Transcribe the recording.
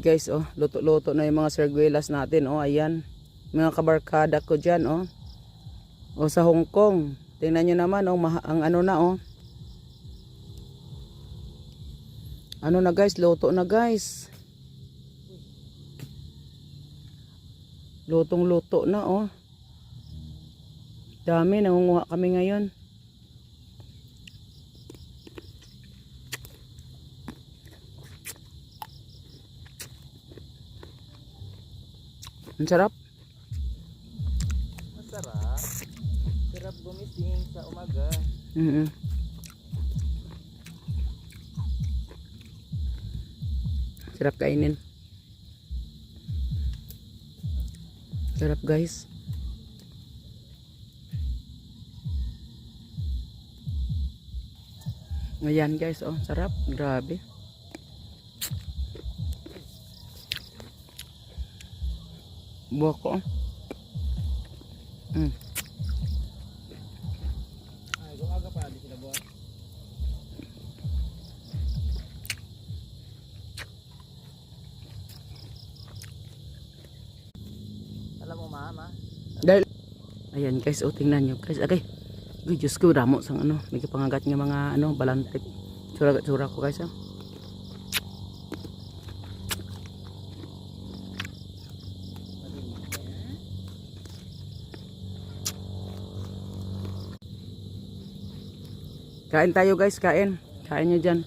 guys, oh, luto-luto na yung mga sarguelas natin, oh, ayan. Mga kabarkada ko dyan, oh. O sa Hong Kong. Tingnan nyo naman, oh, ang ano na, oh. Ano na guys, luto na guys. Lutong-luto na, oh. Dami, nangunguha kami ngayon. Ang sarap. Masarap. Sarap gumising sa umaga. Sarap kainin. Sarap guys. Ayan guys, oh, sarap. Grabe. Buwak ko. Ay, gumaga pa di sila buwan. Alam mo mama? Dahil, ayan guys, oh, tingnan nyo guys. Okay. Uy, Diyos ko, damo sang ano. May kapangagat nga mga ano, balantik. Tsura ko guys, oh. Kain tayo guys, kain. Kain nyo dyan.